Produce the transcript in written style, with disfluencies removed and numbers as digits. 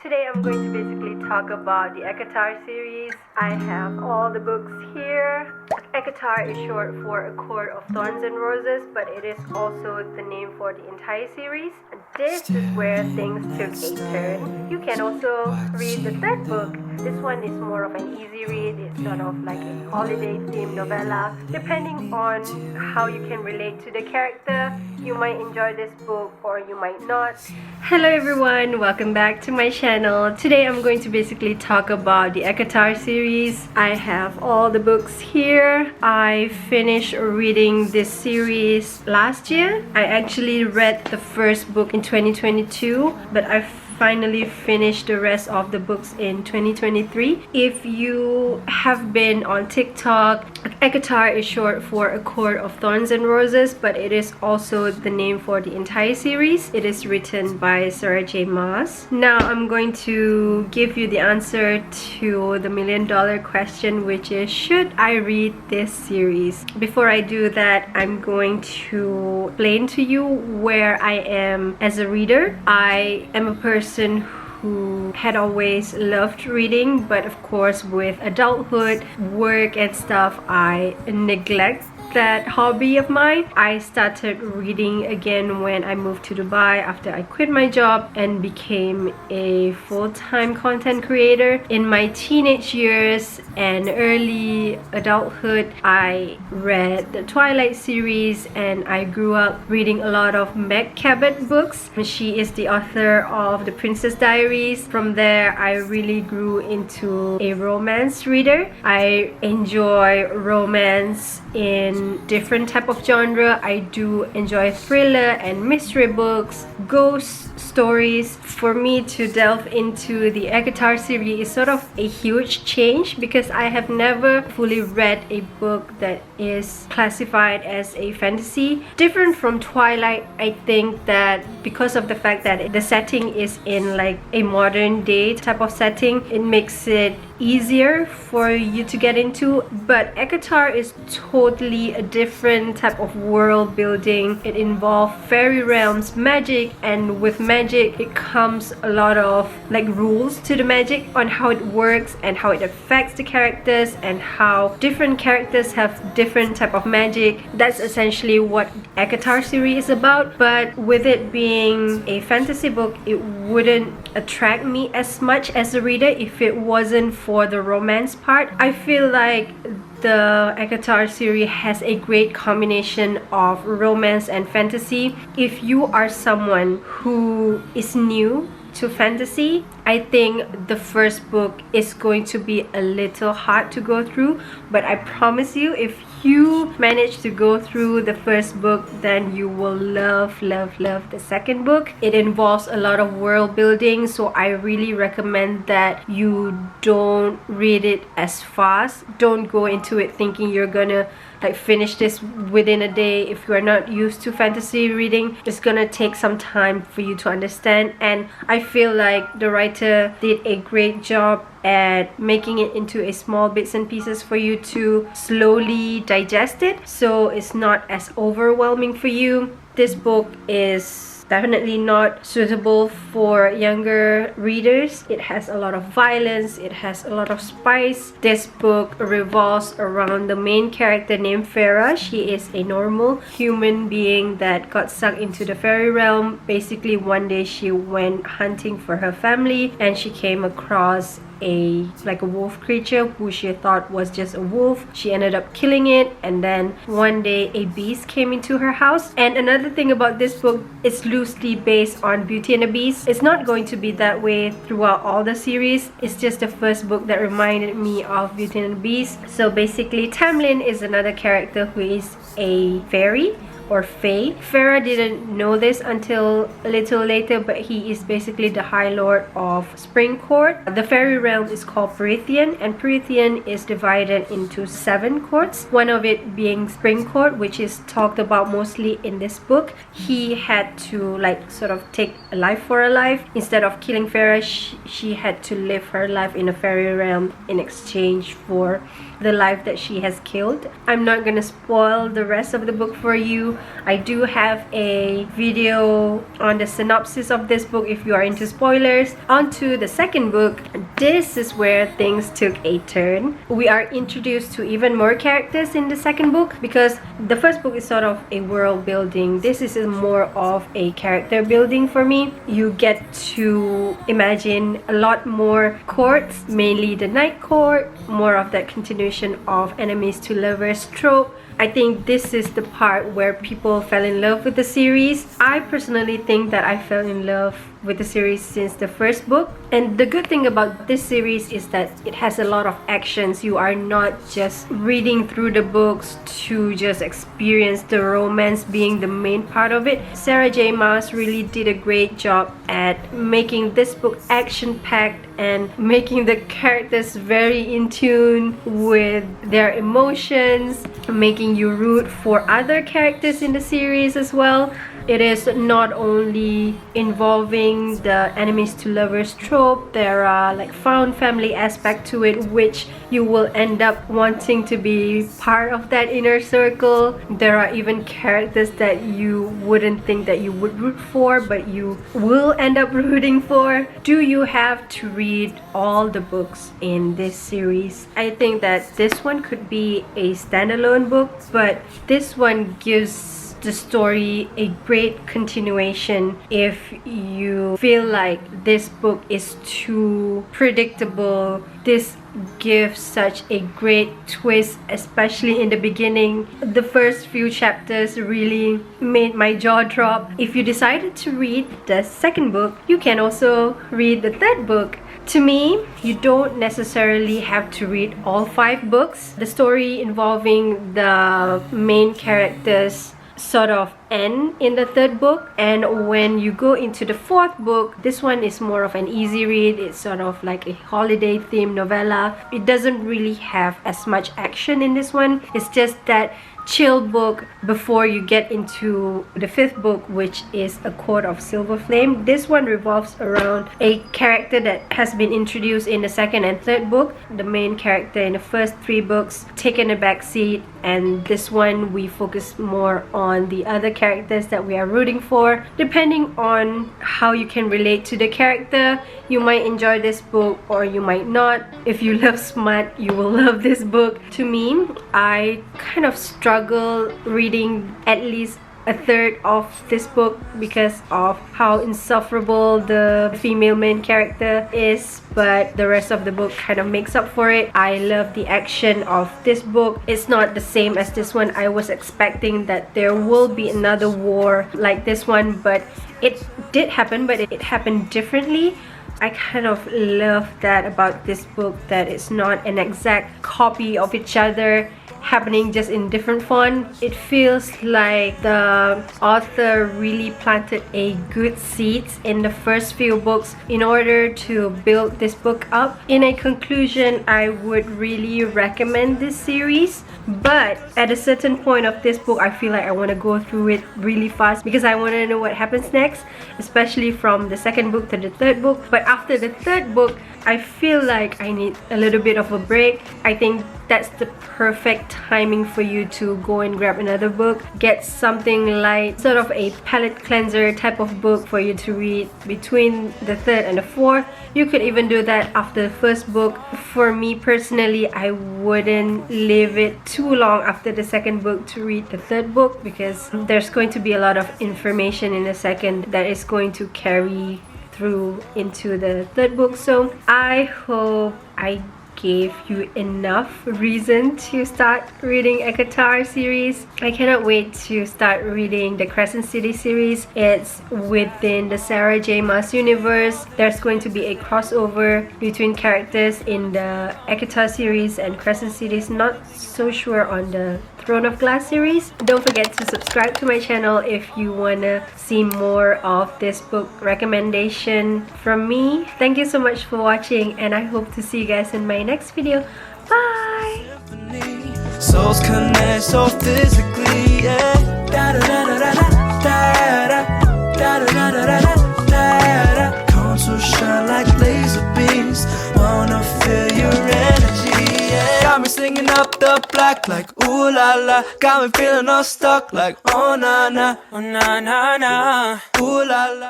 Today I'm going to basically talk about the ACOTAR series. I have all the books here. ACOTAR is short for A Court of Thorns and Roses, but it is also the name for the entire series. And this is where things took a turn. You can also read the third book. This one is more of an easy read. It's sort of like a holiday-themed novella. Depending on how you can relate to the character, you might enjoy this book or you might not. Hello everyone, welcome back to my channel. Today I'm going to basically talk about the ACOTAR series. I have all the books here. I finished reading this series last year. I actually read the first book in 2022, but I finally finished the rest of the books in 2023. If you have been on TikTok, ACOTAR is short for A Court of Thorns and Roses, but it is also the name for the entire series. It is written by Sarah J. Maas. Now I'm going to give you the answer to the million-dollar question, which is, should I read this series? Before I do that, I'm going to explain to you where I am as a reader. I am a person who had always loved reading, but of course with adulthood, work and stuff, I neglect that hobby of mine. I started reading again when I moved to Dubai after I quit my job and became a full-time content creator. In my teenage years and early adulthood, I read the Twilight series and I grew up reading a lot of Meg Cabot books. She is the author of The Princess Diaries. From there, I really grew into a romance reader. I enjoy romance in different type of genre. I do enjoy thriller and mystery books, ghost stories. For me to delve into the ACOTAR series is sort of a huge change because I have never fully read a book that is classified as a fantasy. Different from Twilight, I think that because of the fact that the setting is in like a modern day type of setting, it makes it easier for you to get into. But ACOTAR is totally a different type of world building. It involves fairy realms, magic, and with magic it comes a lot of like rules to the magic on how it works and how it affects the characters and how different characters have different type of magic. That's essentially what ACOTAR series is about. But with it being a fantasy book, it wouldn't attract me as much as a reader if it wasn't for the romance part. I feel like the ACOTAR series has a great combination of romance and fantasy. If you are someone who is new to fantasy, I think the first book is going to be a little hard to go through, but I promise you, if you manage to go through the first book, then you will love the second book. It involves a lot of world building, so I really recommend that you don't read it as fast. Don't go into it thinking you're gonna like finish this within a day. If you are not used to fantasy reading, it's gonna take some time for you to understand, and I feel like the writer did a great job at making it into a small bits and pieces for you to slowly digest it, so it's not as overwhelming for you. This book is definitely not suitable for younger readers. It has a lot of violence, it has a lot of spice. This book revolves around the main character named Feyre. She is a normal human being that got sucked into the fairy realm. Basically, one day she went hunting for her family and she came across a wolf creature who she thought was just a wolf. She ended up killing it, and then one day a beast came into her house. And another thing about this book, it's loosely based on Beauty and the Beast. It's not going to be that way throughout all the series. It's just the first book that reminded me of Beauty and the Beast. So basically, Tamlin is another character who is a fairy or fae. Feyre didn't know this until a little later, but he is basically the High Lord of Spring Court. The fairy realm is called Perithian, and Perithian is divided into 7 courts, one of it being Spring Court, which is talked about mostly in this book. He had to like sort of take a life for a life. Instead of killing Feyre, she had to live her life in a fairy realm in exchange for the life that she has killed. I'm not gonna spoil the rest of the book for you, I do have a video on the synopsis of this book if you are into spoilers. On to the second book. This is where things took a turn. We are introduced to even more characters in the second book, because the first book is sort of a world building. This is more of a character building for me. You get to imagine a lot more courts, mainly the Night Court, more of that continuation of enemies to lovers trope. I think this is the part where people fell in love with the series. I personally think that I fell in love with the series since the first book. And the good thing about this series is that it has a lot of actions. You are not just reading through the books to just experience the romance being the main part of it. Sarah J. Maas really did a great job at making this book action-packed and making the characters very in tune with their emotions, making you root for other characters in the series as well. It is not only involving the enemies to lovers trope, there are like found family aspect to it, which you will end up wanting to be part of that inner circle. There are even characters that you wouldn't think that you would root for, but you will end up rooting for. Do you have to read all the books in this series? I think that this one could be a standalone book, but this one gives the story a great continuation. If you feel like this book is too predictable, this gives such a great twist, especially in the beginning. The first few chapters really made my jaw drop. If you decided to read the second book, you can also read the third book. To me, you don't necessarily have to read all 5 books. The story involving the main characters sort of end in the third book, and when you go into the fourth book, this one is more of an easy read. It's sort of like a holiday themed novella. It doesn't really have as much action in this one. It's just that chill book before you get into the fifth book, which is A Court of Silver Flame. This one revolves around a character that has been introduced in the second and third book. The main character in the first 3 books taken a back seat, and this one we focus more on the other characters that we are rooting for. Depending on how you can relate to the character, you might enjoy this book or you might not. If you love smut, you will love this book. To me, I kind of struggle reading at least a third of this book because of how insufferable the female main character is, but the rest of the book kind of makes up for it. I love the action of this book. It's not the same as this one. I was expecting that there will be another war like this one, but it did happen, but it happened differently. I kind of love that about this book, that it's not an exact copy of each other happening just in different font. It feels like the author really planted a good seeds in the first few books in order to build this book up. In a conclusion, I would really recommend this series, but at a certain point of this book, I feel like I want to go through it really fast because I want to know what happens next, especially from the second book to the third book. But after the third book, I feel like I need a little bit of a break. I think that's the perfect timing for you to go and grab another book. Get something light, sort of a palate cleanser type of book for you to read between the third and the fourth. You could even do that after the first book. For me personally, I wouldn't leave it too long after the second book to read the third book, because there's going to be a lot of information in the second that is going to carry through into the third book. So I hope I gave you enough reason to start reading ACOTAR series. I cannot wait to start reading the Crescent City series. It's within the Sarah J. Maas universe. There's going to be a crossover between characters in the ACOTAR series and Crescent City. Not so sure on the Throne of Glass series. Don't forget to subscribe to my channel if you wanna see more of this book recommendation from me. Thank you so much for watching, and I hope to see you guys in my next video. Bye! Souls connect so physically, yeah. Da da da da da da da da da da da. Come to shine like laser beams. Wanna feel your energy, yeah. Got me singing up the block. back like ooh la la. Got me feeling all stuck like oh na na, oh na na na, ooh la la.